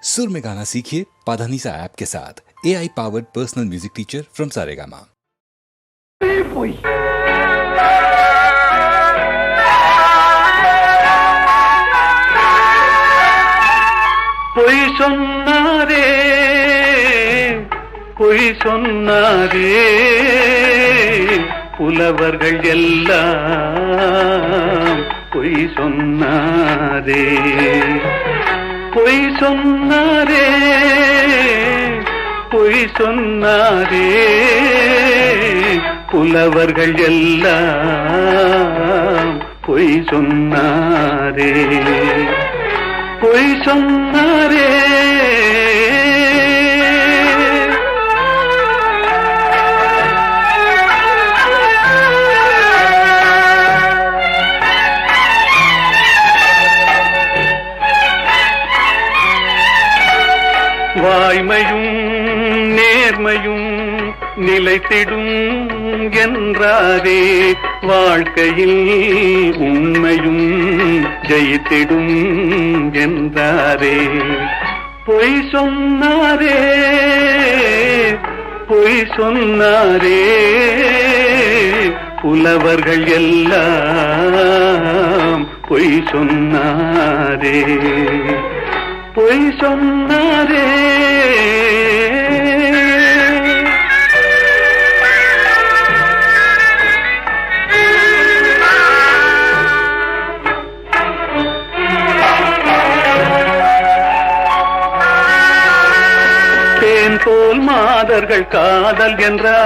सुर में गाना सीखिए पाधानीसा ऐप के साथ। AI powered personal music teacher from Saregama. பொய் சொன்னாரே பொய் சொன்னாரே புலவர்கள் எல்லாம் பொய் சொன்னாரே பொய் சொன்னாரே பொய் சொன்னாரே புலவர்கள் எல்லாம் பொய் சொன்னாரே பொய் சொன்னாரே வாய்மையும் நேர்மையும் நிலைத்திடும் என்றாரே வாழ்க்கையில் உண்மையும் ஜெயித்திடும் என்றாரே பொய் சொன்னாரே பொய் சொன்னாரே புலவர்கள் எல்லாம் பொய் சொன்னாரே பொய் சொன்னாரே தேன் போல் மாதர்கள் காதல் என்றார்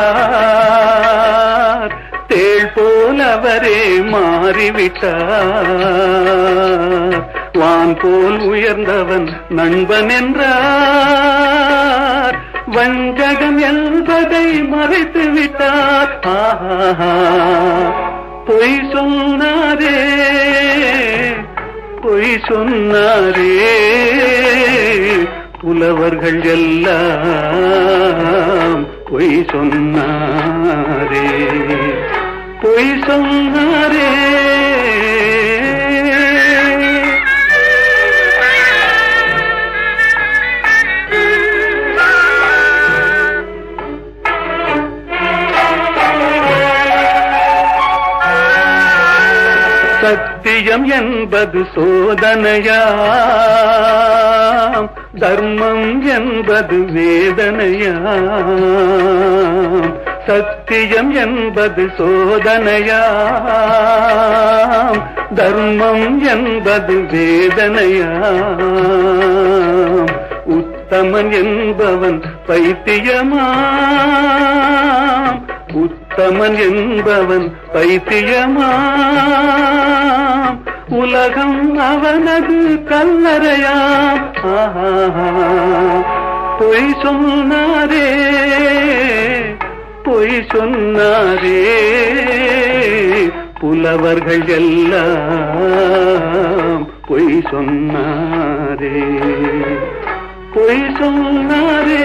தேள் போல் அவரே மாறிவிட்டார் வான் போல் உயர்ந்தவன் நண்பன் என்றார் வஞ்சகம் என்பதை மறைத்து விட்டார் பொய் சொன்னாரே பொய் சொன்னாரே புலவர்கள் எல்லாம் பொய் சொன்னாரே பொய் சொன்னாரே சத்தியம் என்பது சோதனையாம் தர்மம் என்பது வேதனையாம் சத்தியம் என்பது சோதனையாம் தர்மம் என்பது வேதனையாம் உத்தமன் என்பவன் பைத்தியமாம் உத்தமன் என்பவன் பைத்தியமாம் உலகம் அவனது கல்லறையாம் பொய் சொன்னாரே பொய் சொன்னாரே புலவர்கள் எல்லாம் பொய் சொன்னாரே பொய் சொன்னாரே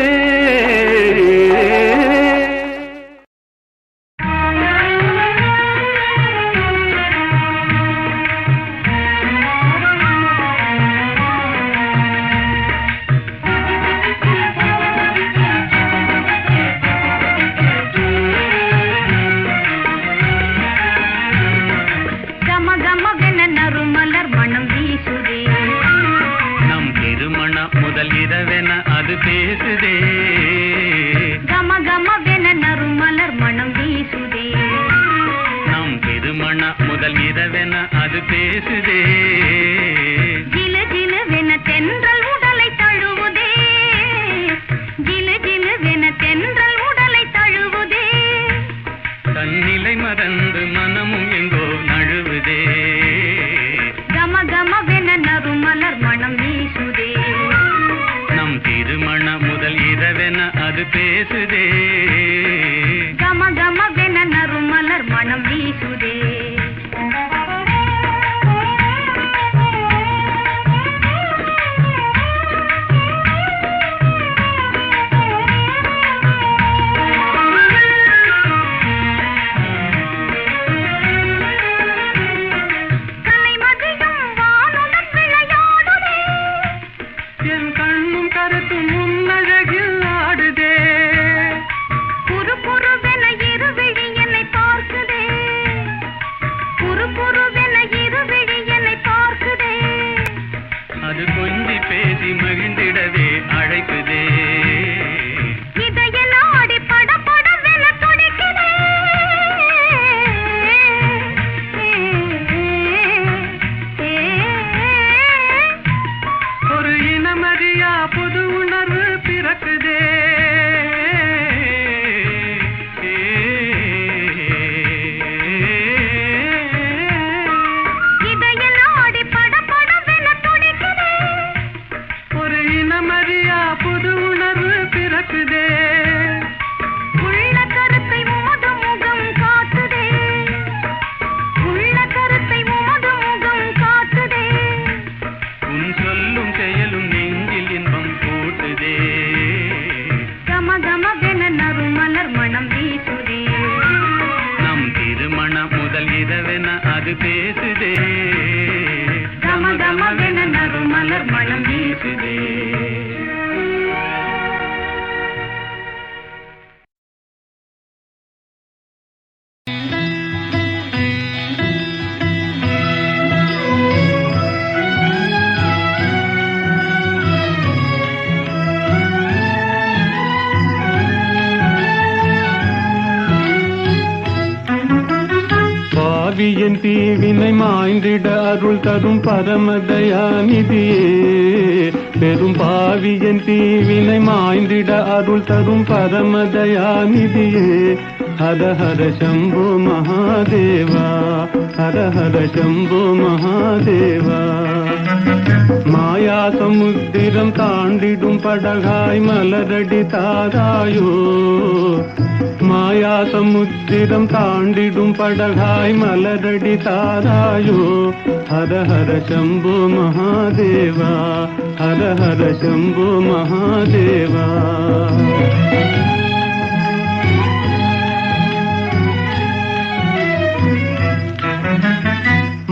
முதல் இரவென அது பேசுதே கம கமவென நறுமலர் மனம் வீசுதே நம் திருமண முதல் இரவென அது பேசுதே ஜிலு ஜிலுவென தென்றல் உடலை தழுவுதே ஜிலு ஜிலுவென தென்றல் உடலை தழுவுதே தன்னிலை மறந்து மனமும் எங்கோ நழுவுதே கம கமவென நறுமலர் மனம் வீசுதே திருமண முதல் இரவென அது பேசுதே கம கமவென நறுமலர் மனம் வீசுதே கலை மதியம் வானுடன் விளையாடுதே என் கண்ணும் கருத்தும் முன்னழகில் ஆடுதே. குறு குருவென இருவிழி என்னை பார்க்குதே, குறு குருவென இருவிழி என்னை பார்க்குதே. அது கொஞ்சி பேசி மகிழ்ந்திடவே அழைக்குதே. இதய நாடி படபடவென துடிக்குதே. ஒரு இனமறியா புது உணர்வு பிறக்குதே. இதய நாடி படபடவென துடிக்குதே. ஒரு இனமறியா புது உணர்வு பிறக்குதே. உள்ள கருத்தை உமது முகம் காட்டுதே, உள்ள கருத்தை உமது முகம் காட்டுதே. உன் சொல்லும் செயலும் நெஞ்சில் இன்பம் கூட்டுதே. கம கமவென நறுமலர் மனம் வீசுதே. நம் திருமணம் முதல் இரவென அது பேசுதே. கம கமவென நறுமலர் மனம் வீசுதே. பாவியன் தீவினை மாய்ந்திட அருள் தரும் பரமதயாநிதியே. பெரும் பாவியன் தீவினை மாய்ந்திட அருள் தரும் பரமதயாநிதியே. ஹர ஹர சம்போ மகாதேவா, ஹர ஹர சம்போ மகாதேவா. மாயா சமுத்திரம் தாண்டிடும் படகாய் மலரடி தாராயோ. மாயா சமுத்திரம் தாண்டிடும் படகாய் மலரடி தாராயோ. ஹர ஹர சம்போ மகாதேவா, ஹர ஹர சம்போ மகாதேவா.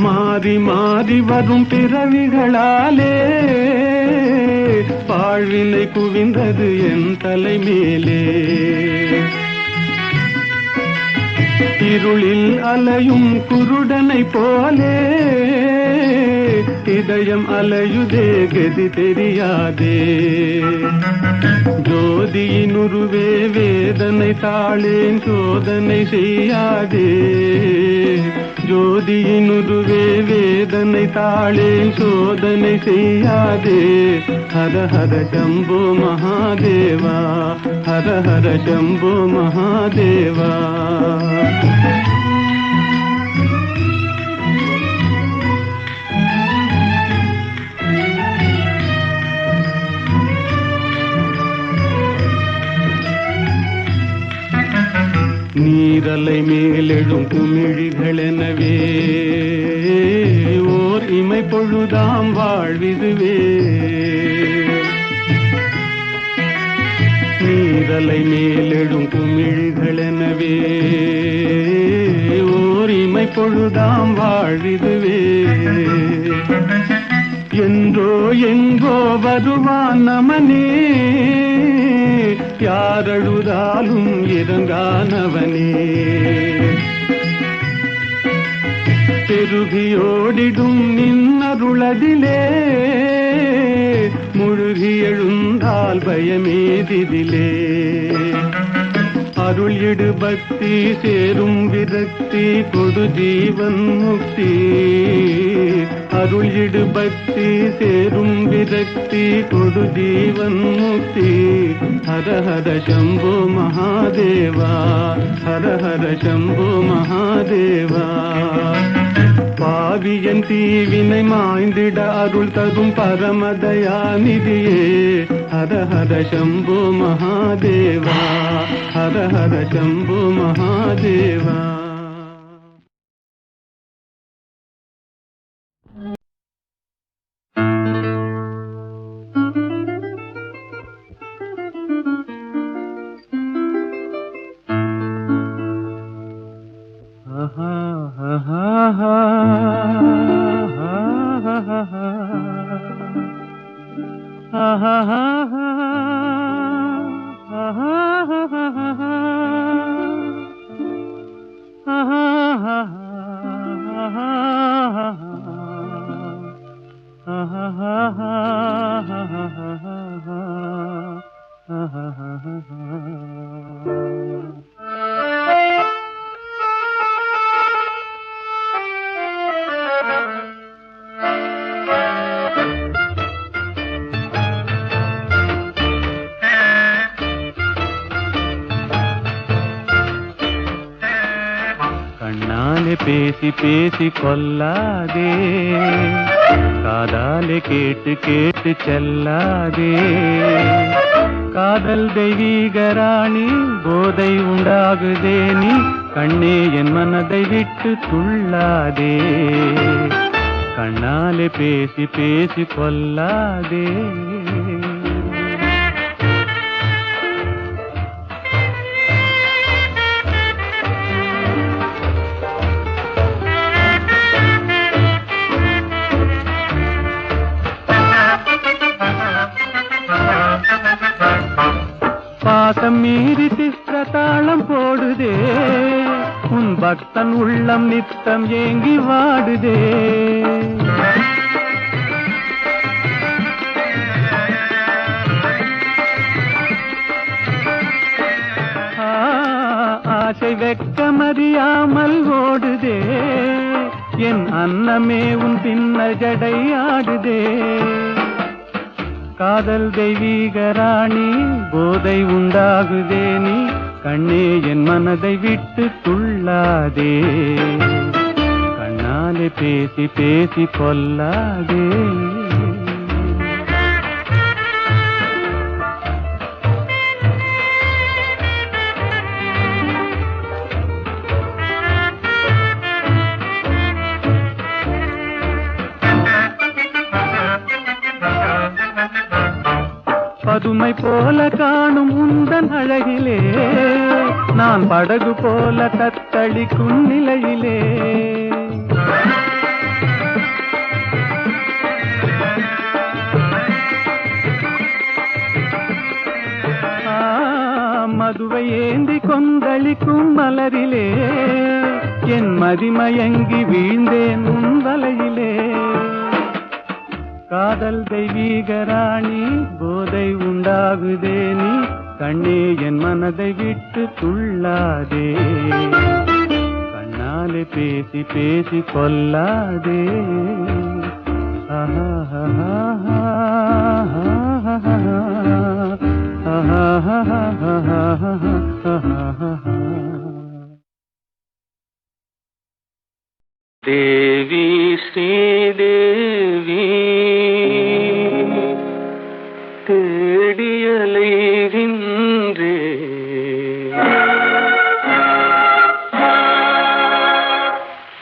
மாறி மாறி வரும் பிறவிகளாலே வாழ்வினை குவிந்தது என் தலைமேலே. இருளில் அலையும் குருடனை போலே இதயம் அலையுதே, கதி தெரியாதே. ஜோதியினுருவே வேதனை தாளேன் சோதனை செய்யாதே. ஜோதியினுருவே வேதனை தாளேன் சோதனை செய்யாதே. ஹர ஹர சம்போ மகாதேவா, ஹர ஹர சம்போ மகாதேவா. நீரலை மேலெழும் குமிழிகளெனவே ஓர் இமை பொழுதாம் வாழ்விதுவே. நீரலை மேலெழும் குமிழிகளெனவே ஓர் இமை பொழுதாம் வாழ்விதுவே. என்றோ எங்கோ வருவான் நமனே, யாரழுதாலும் இறங்கானவனே. பெருகியோடிடும் நின்னருளதிலே முழுகி எழுந்தால் பயமேதிதிலே. அருள் இடு பக்தி சேரும் விரக்தி கொடு ஜீவன் முக்தி. அருள் இடு பக்தி சேரும் விரக்தி கொடு ஜீவன் முக்தி. ஹர ஹர சம்போ மகாதேவா, ஹர ஹர சம்போ மகாதேவா. பாவியன் தீவினை மாய்ந்திட அருள் தரும் பரமதயாநிதியே. ஹர ஹர சம்போ மகாதேவா, ஹர ஹர சம்போ மகாதேவா. கண்ணாலே பேசி பேசி கொல்லாதே, காதாலே கேட்டு கேட்டு செல்லாதே. காதல் தெய்வீக ராணி, போதை உண்டாகுதே நீ, கண்ணே என் மனதை விட்டு துள்ளாதே. கண்ணாலே பேசி பேசி கொல்லாதே. பாசம் மீறி திஸ்ர தாளம் போடுதே, உன் பக்தன் உள்ளம் நித்தம் ஏங்கி வாடுதே. ஆசை வெட்கமறியாமல் ஓடுதே, என் அன்னமே உன் பின்ன ஜடை ஆடுதே. காதல் தெய்வீக ராணி, போதை உண்டாகுதே நீ, கண்ணே என் மனதை விட்டு துள்ளாதே. கண்ணாலே பேசி பேசி கொல்லாதே. பதுமை போல காணும் உந்தன் அழகிலே, நான் படகு போல தத்தளிக்கும் நிலையிலே. மதுவை ஏந்தி கொந்தளிக்கும் மலரிலே, என் மதிமயங்கி வீழ்ந்தேன் உன் வலையிலே. காதல் தெய்வீக ராணி, போதை உண்டாகுதே நீ, கண்ணே என் மனதை விட்டு துள்ளாதே. கண்ணாலே பேசி பேசி கொல்லாதே. தேவி ஸ்ரீதேவி தேடியலைகின்றே,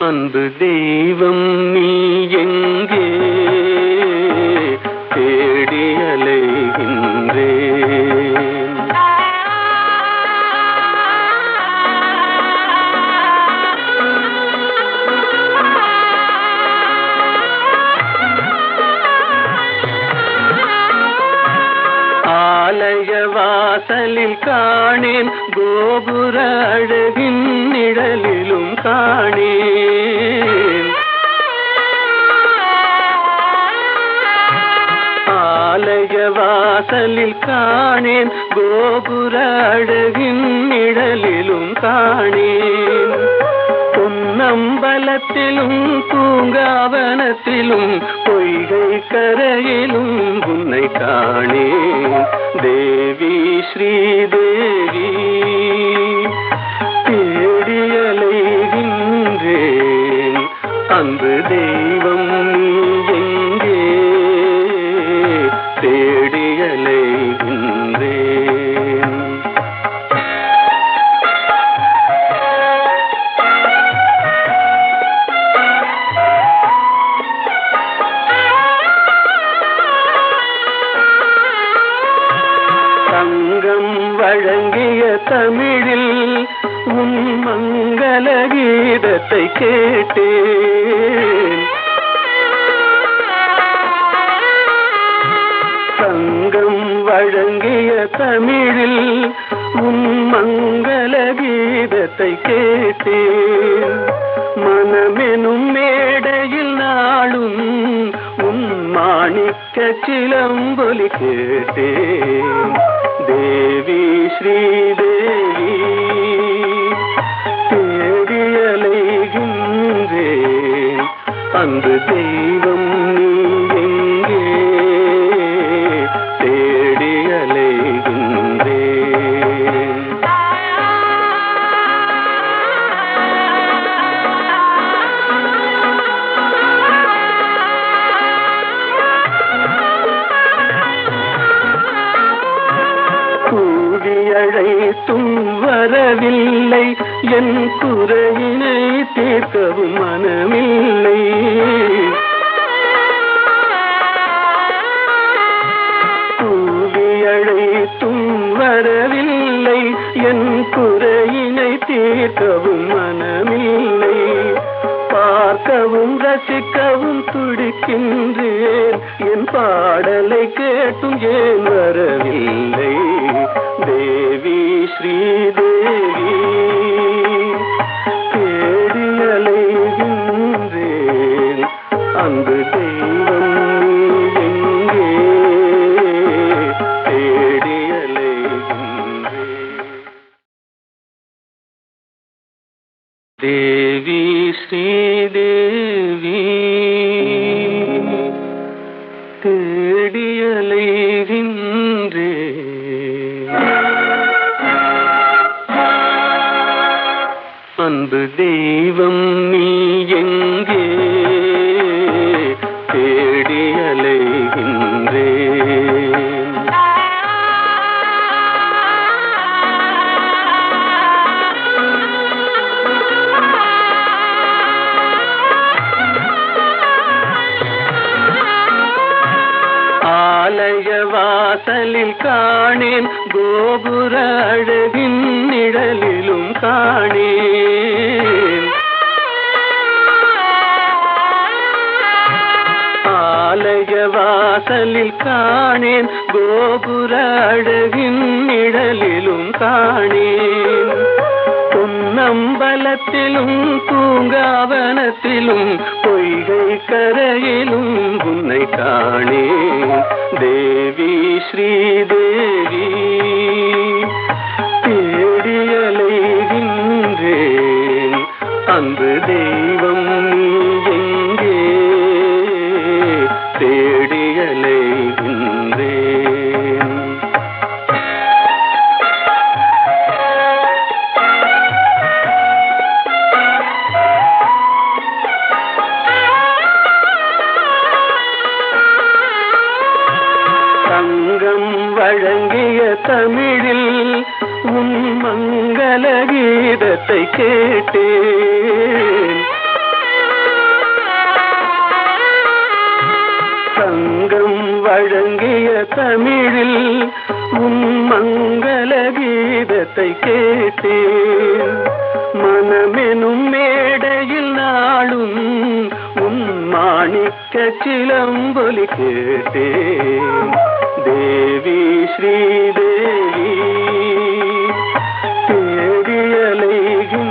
அன்பு தெய்வம் நீ எங்கே தேடியலைகின்றே. ஆலய வாசலில் காணேன், கோபுர அழகின் நிழலிலும் காணேன். ஆலய வாசலில் காணேன், கோபுர அழகின் நிழலிலும் காணேன். பொன்னம்பலத்திலும் பூங்காவனத்திலும் பொய்கை கரையிலும் உன்னை காணேன். தேவி ஸ்ரீதேவி தேடியலைகின்றேன், அன்பு தெய்வம் நீ எங்கே தேடியலைகின்றேன். தங்கம் வழங்கிய தமிழில் உன் மங்கள கீதத்தை கேட்டேன். தங்கம் வழங்கிய தமிழில் உன் மங்கள கீதத்தை கேட்டேன். மனமெனும் மேடையில் நாளும் உன் மாணிக்க சிலம்பொலி கேட்டேன். தேவி ஸ்ரீதேவி தேடியலைகின்றேன். அன்று தெய்வம் நீ எங்கே தேடியலைகின்றேன். கூவியழைத்தும் வரவில்லை, என் குறையினை தீர்க்கவும் மனமில்லை. கூவியழைத்தும் வரவில்லை, என் குறையினை தீர்க்கவும் மனமில்லை. பார்க்கவும் ரசிக்கவும் துடிக்கின்றேன், என் பாடலை கேட்டும் ஏன் வரவில்லை. தேவி ஸ்ரீதேவி தேடியலைகின்றேன். அன்பு தெய்வம் நீ எங்கே தேடியலைகின்றேன். தேவி ஸ்ரீதேவி தேடியலைகின்றேன். அன்பு தெய்வம் நீ எங்கே தேடியலைகின்றேன். ஆலய வாசலில் காணேன், கோபுர அழகின் நிழலிலும் காணேன். ஆலய வாசலில் காணேன், கோபுர அழகின் நிழலிலும் காணேன். பொன்னம்பலத்திலும் பூங்காவனத்திலும் பொய்கை கரையிலும் உன்னை காணேன். தேவி ஸ்ரீதேவி தேடியலைகின்றேன். அன்பு தெய்வம் நீ எங்கே தேடியலைகின்றேன். தங்கம் வழங்கிய தமிழில் உன் மங்கள கீதத்தை கேட்டேன். தங்கம் வழங்கிய தமிழில் உன் மங்கள கீதத்தை கேட்டேன். மனமெனும் மேடையில் நாளும் உன் மாணிக்க சிலம்பொலி கேட்டேன். தேவி ஸ்ரீதேவி தேடியலைகின்றேன்.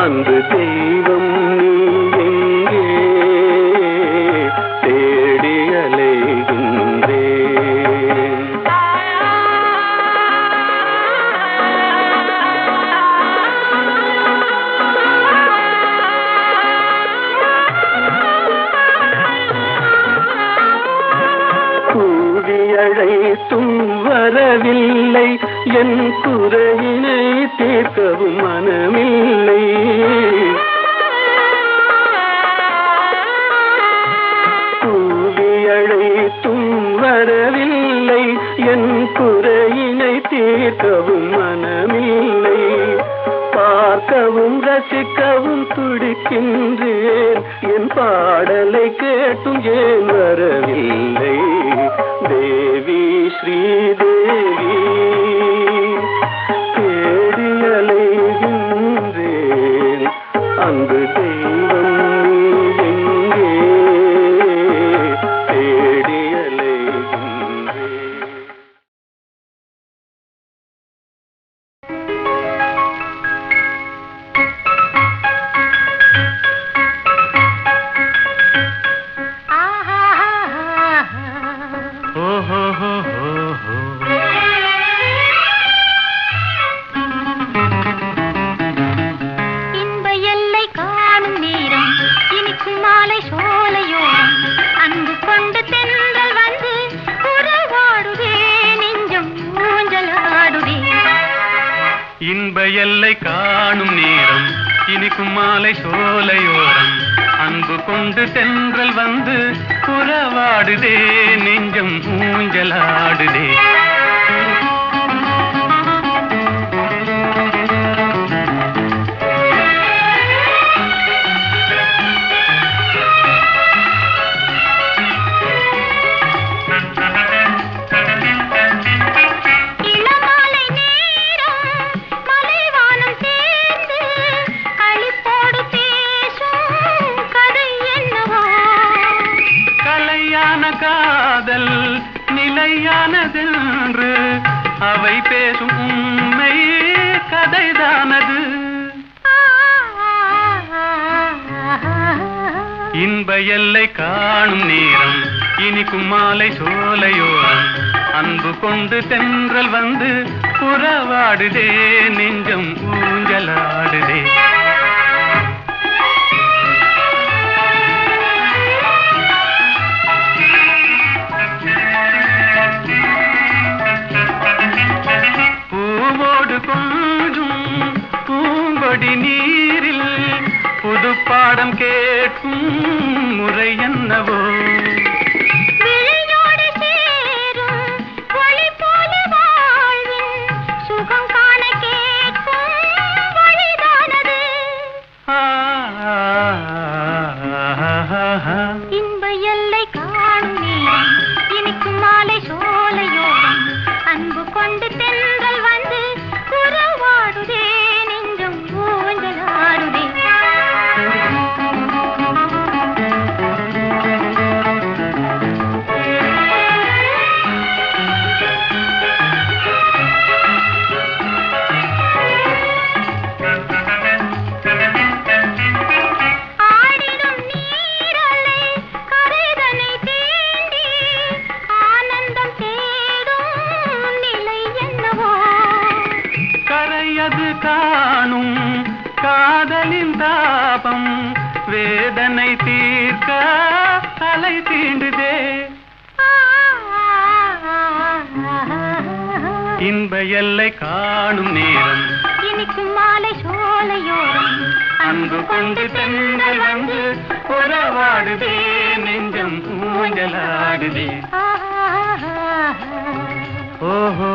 அன்று தெய்வம் நீ எங்கே தேடியலைகின்றேன். கூவியழைத்தும் வரவில்லை, என் குறையினை தீர்க்கவும் மனமில்லை. கூவியழைத்தும் வரவில்லை, என் குறையினை தீர்க்கவும் மனமில்லை. பார்க்கவும் ரசிக்கவும் துடிக்கின்றேன், என் பாடலை கேட்டும் ஏன் வரவில்லை. தேவி ஸ்ரீதேவி தேடியலைகின்றேன். அன்பு தெய்வம் நீ எங்கே தேடியலைகின்றேன். இன்ப எல்லை காணும் நேரம் இனிக்கும் மாலை சோலையோரம் அன்பு கொண்டு தென்றல் வந்து புறவாடுதே நெஞ்சம் ஊஞ்சலாடுதே காதல் நிலையானதென்று அவை பேசும் உண்மை கதைதானது இன்ப எல்லை காணும் நேரம் இனிக்கும் மாலை சோலையோரம் அன்பு கொண்டு தென்றல் வந்து புறவாடுதே நெஞ்சம் ஊஞ்சலாடுதே கொஞ்சும் பூங்கொடி நீரில் புது பாடம் கேட்கும் முறை என்னவோ விழியோடு சேரும் ஒளி போல வாழ்வின் சுகம் காண கேட்கும் வழிதானது இன்ப எல்லை காணும் நேரம் இனிக்கும் மாலை சோலையோரம் அன்பு கொண்டு தென்றல் வந்து புறவாடுதே நெஞ்சம் ஊஞ்சலாடுதே ஆடிடும் நீரலை கரைதனை தேடி ஆனந்தம் தேடும் நிலை என்னவோ கரையது காணும் காதலின் தாபம் வேதனை தீர்க்க தலை தீண்டுதே இன்ப எல்லை காணும் நேரம் இனிக்கும் மாலை சோலையோரம் அன்பு கொண்டு தென்றல் வந்து புறவாடுதே நெஞ்சம் ஊஞ்சலாடுதே ஓஹோ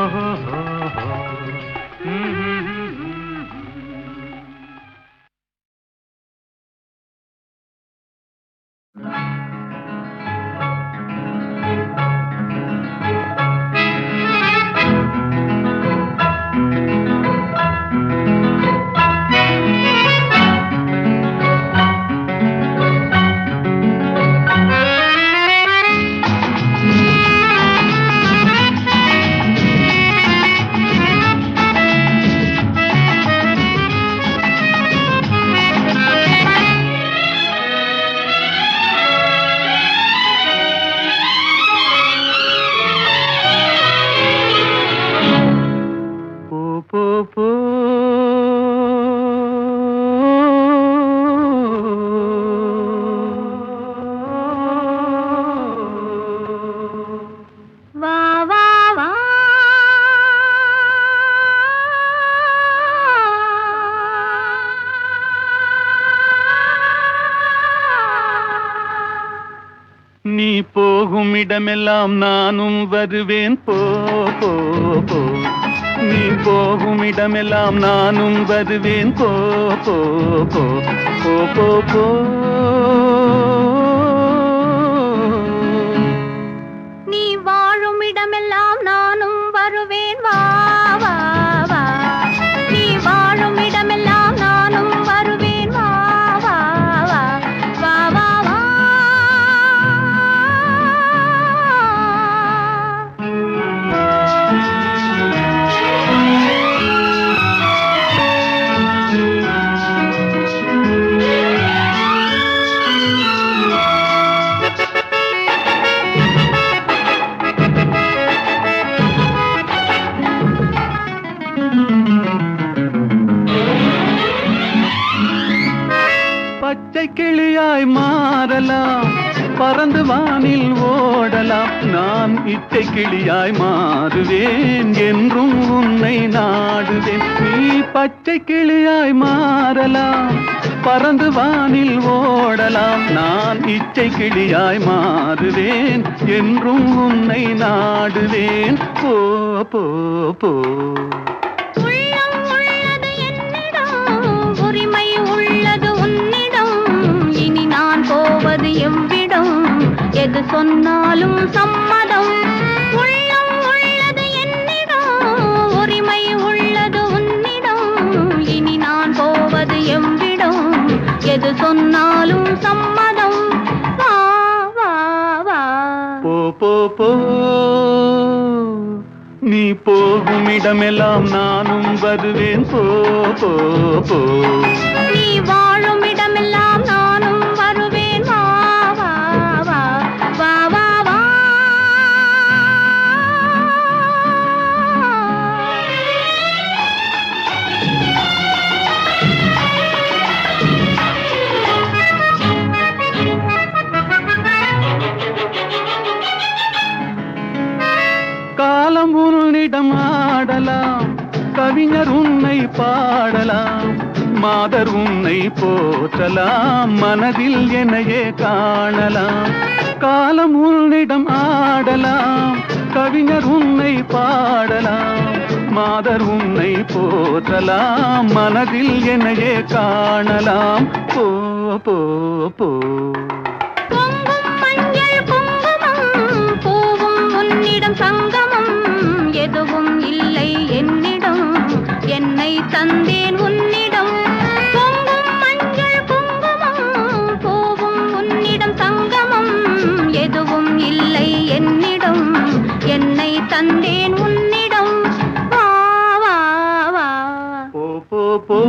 நீ போகும் இடமெல்லாம் நானும் வருவேன் போ போ போ நீ போகும் இடமெல்லாம் நானும் வருவேன் போ போ போ போ போ போ நீ வாழும் இடமெல்லாம் நானும் வருவேன் வா வா வா நீ வாழும் இடமெல்லாம் நானும் வருவேன் வா வா வா வா வா வா பச்சை கிளியாய் மாறலாம் பறந்து வானில் ஓடலாம் நான் இச்சை கிளியாய் மாறுவேன் என்றும் உன்னை நாடுவேன். நீ பச்சை கிளியாய் மாறலாம், பறந்து வானில் ஓடலாம். நான் இச்சை கிளியாய் மாறுவேன் என்றும் உன்னை நாடுவேன். போ போ போ. உள்ளம் உள்ளது என்னிடம், உரிமை உள்ளது உன்னிடம். இனி நான் போவது எவ்விடம், எது சொன்னாலும் சம்மதம். உள்ளம் உள்ளது என்னிடம், உரிமை உள்ளது உன்னிடம். இனி நான் போவது எவ்விடம், எது சொன்னாலும் சம்மதம். வா வா வா. போ போ போ. நீ போகும் இடமெல்லாம் நானும் வருவேன். போ போ போ. நீ வாழும் இடமெல்லாம் நானும் வருவேன். வா வா வா வா வா வா. காலம் உன்னிடம் ஆடலாம், கவிஞர் உன்னை பாடலாம். மாதர் உன்னை போற்றலாம், மனதில் என்னையே காணலாம். காலம் உன்னிடம் ஆடலாம், கவிஞர் உன்னை பாடலாம். மாதர் உன்னை போற்றலாம், மனதில் என்னையே காணலாம். போ போ போ. பொங்கும் மஞ்சள் குங்குமம், பூவும் உன்னிடம் சங்கமம். எதுவும் இல்லை என்னிடம், என்னை தந்தேன் உன்னிடம். பொங்கும் மஞ்சள் குங்குமம், பூவும் உன்னிடம் சங்கமம். எதுவும் இல்லை என்னிடம், என்னை தந்தேன் உன்னிடம். வா வா வா. போ போ போ.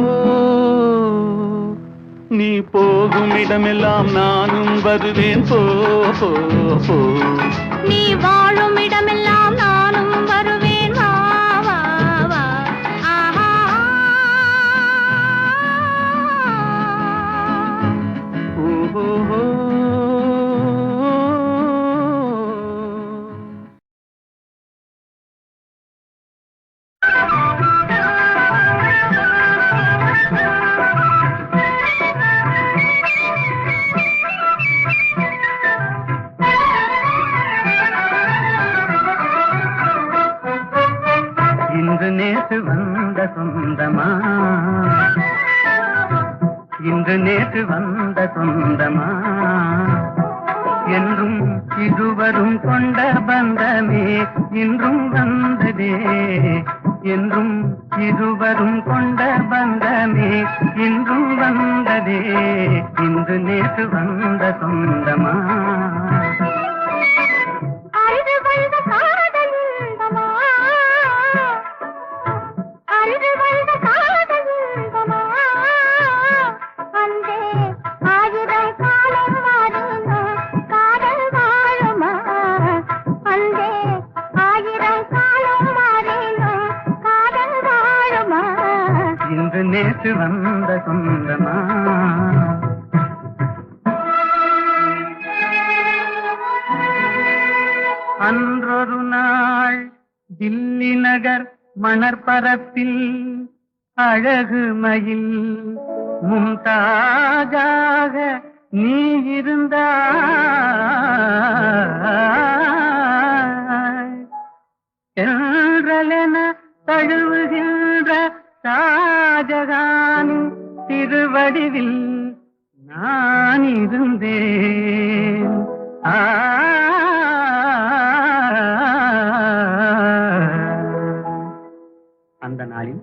நீ போகும் இடமெல்லாம் நானும் வருவேன். போ போ போ. நீ வாழும் இடமெல்லாம் நானும் வருவேன். வா வா வா. ஆஹா. ஓஹோ. இன்று நேற்று வந்த சொந்தமா, இன்று நேற்று வந்த சொந்தமா, என்றும் இருவரும் கொண்ட பந்தமே இன்றும் வந்ததே. என்றும் இருவரும் கொண்ட பந்தமே இன்றும் வந்ததே. இன்று நேற்று வந்த சொந்தமா. அழுது வந்த காதல் இன்பமா, அழுது வந்த காதல் இன்பமா. அன்பே ஆயிரம் காலம் வாழும் காதல் வாழுமா. அன்பே ஆயிரம் காலம் வாழும் காதல் வாழுமா. இன்று நேற்று வந்த சொந்தமா. அன்றொரு நாள் தில்லி நகர் மணற்பரப்பில் அழகு மயில் மும்தாஜாக நீ இருந்தாய். என்றலென தழுவுகின்ற ஷாஜகான் திருவடிவில் நான் இருந்தேன். அந்த நாளில்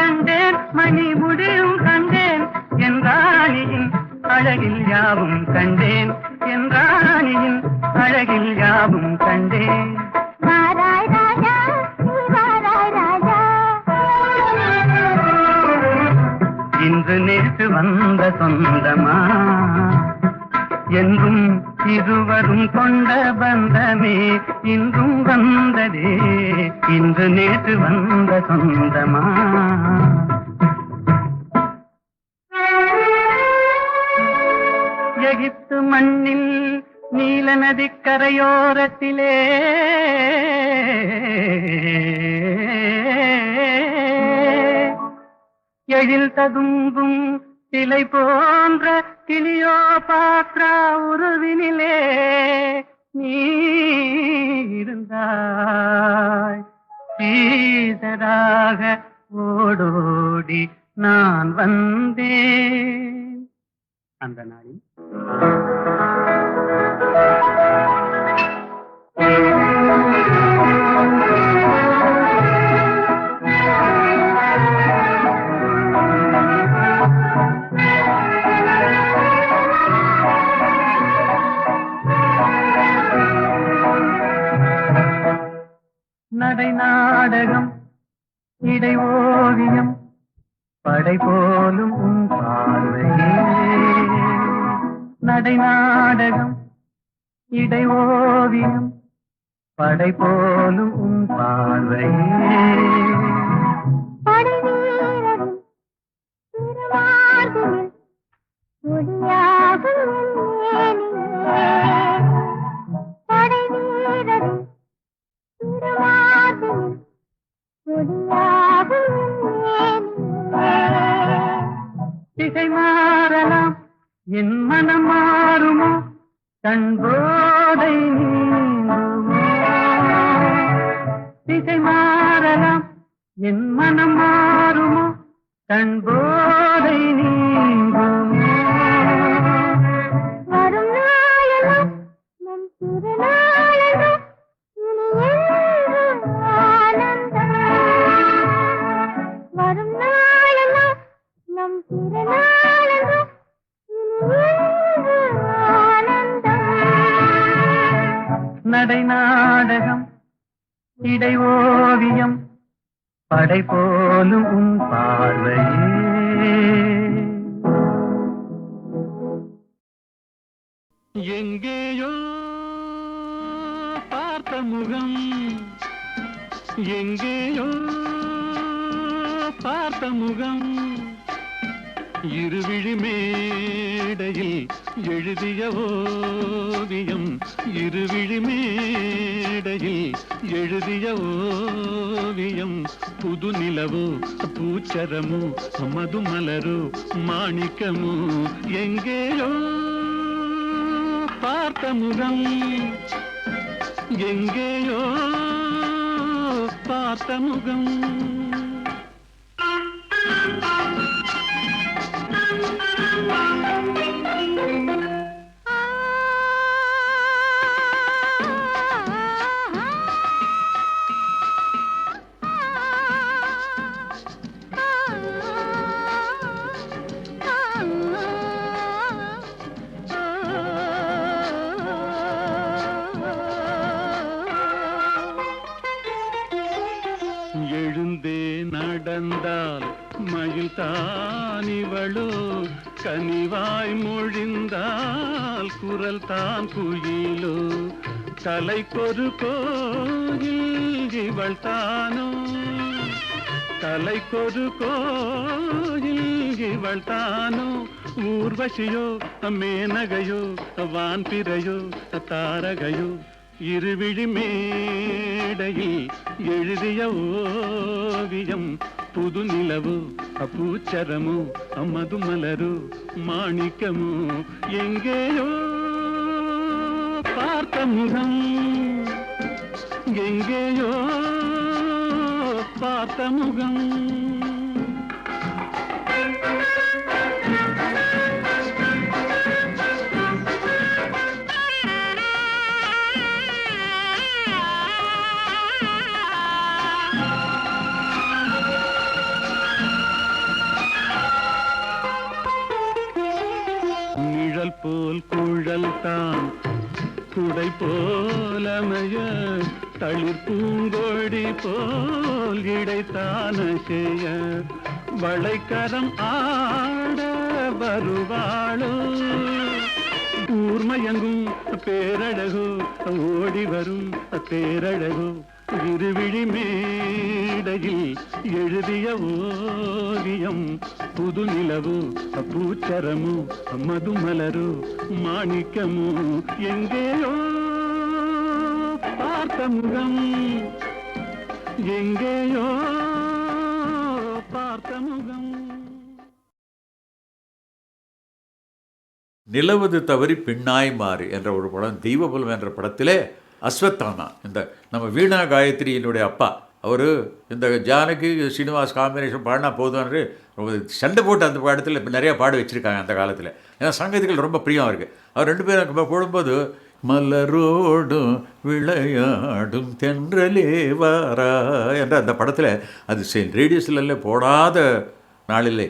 கண்டேன் மணி முடியும் கண்டேன் என்றாணியின் அழகில் யாவும் கண்டேன் என்றாணியின் அழகில் யாவும் கண்டேன். வாராய் ராஜா நீ வாராய் ராஜா. இன்று நேற்று வந்த சொந்தமா என்றும் இருவரும் கொண்ட பந்தமே இன்றும் வந்ததே. இன்று நேற்று வந்த சொந்தமா. எகிப்து மண்ணில் நீல நதிக்கரையோரத்திலே எழில் ததும்பும் சிலை போன்ற கிளியோ பாத்ரா உருவினிலே நீ இருந்தாய். சீதராக ஓடோடி நான் வந்தேன். அந்த நாளில் நடை நாடகம் இடை ஓவியம் படை போலும் உன் பார்வையே. நடை நாடகம் இடை ஓவியம் படை போலும் உன் பார்வையே. படை வீரரின் திருமார்பினில் ஒளியாகும் மேனியே. படை வீரரின் திருமார்பினில் ஒளியாகும் மேனியே. திசை மாறலாம் என் மனம் மாறுமோ கண்போதை நீங்குமோ. திசை மாறலாம் என் மனம் மாறுமோ கண்போதை நீங்குமோ. வரும் நாளெல்லாம் நம் திருநாளெல்லாம் இனி என்றும் ஆனந்தம். வரும் நாளெல்லாம் நம் திருநாளெல்லாம் இனி என்றும் ஆனந்தம். நடை நாடகம் இடை ஓவியம் படை போலும் உன் பார்வையே. எங்கேயோ பார்த்த முகம் எங்கேயோ பார்த்த முகம் இருவிழி மேடையில் எழுதிய ஓவியம். இருவிழி மேடையில் எழுதிய ஓவியம். புது நிலவோ பூச்சரமோ மதுமலரோ மாணிக்கமோ எங்கேயோ பார்த்த முகம் எங்கேயோ பார்த்த முகம். எழுந்தே நடந்தால் மயில் தானிவளோ கனிவாய் மொழிந்தால் குரல் தான் குயிலோ. கலைக்கொரு கோயில் இவள் தானோ கலைக்கொரு கோயில் இவள் தானோ. ஊர்வசியோ மேனகையோ வான்பிறையோ தாரகையோ இருவிழி மேடையில் எழுதிய ஓவியம். புது நிலவோ பூச்சரமோ மதுமலரோ மாணிக்கமோ எங்கேயோ பார்த்த முகம் எங்கேயோ பார்த்த முகம். போலமைய தளிர் பூங்கொடி போல் இடைத்தான செய்ய வளைக்கரம் ஆட வருவாளோ ஊர்மயங்கும் பேரழகோ ஓடி வரும் பேரழகோ இருவிழி மேடையில் எழுதிய ஓவியம் புது நிலவு பூச்சரமு மதுமலரு மாணிக்கமு எங்கேயோ பார்த்த முகம் எங்கேயோ பார்த்த முகம். நிலவது தவறி பின்னாய் மாறு என்ற ஒரு படம், தெய்வபலம் என்ற படத்திலே அஸ்வத்தாமா, இந்த நம்ம வீணா காயத்ரியினுடைய அப்பா, அவர் இந்த ஜானகி ஸ்ரீனிவாஸ் காம்பினேஷன் பாடினா போதும்னு சண்டை போட்டு அந்த படத்தில் இப்போ நிறையா பாட வச்சுருக்காங்க அந்த காலத்தில். ஏன்னா சங்கீதங்கள் ரொம்ப பிரியம் இருக்குது. அவர் ரெண்டு பேரும் போடும்போது மலரோடும் விளையாடும் தென்றலே வாரா என்ற அந்த படத்தில் அது ரேடியோஸ்ல போடாத நாளிலே.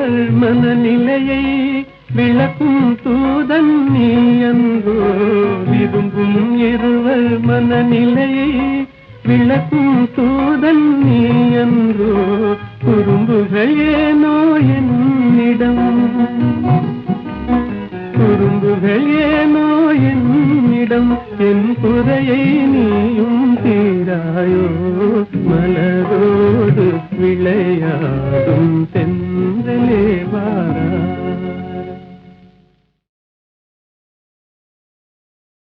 இருவர் மனநிலையை விளக்கும் தூதன் நீ அன்றோ. விரும்பும் இருவர் மனநிலையை விளக்கும் தூதன் நீ அன்றோ. குறும்புகள் ஏனோ என்னிடம், குறும்புகள் ஏனோ என்னிடம். என் குறையை நீயும் தீராயோ. மலரோடு விளையாடும் தென்றலே வா.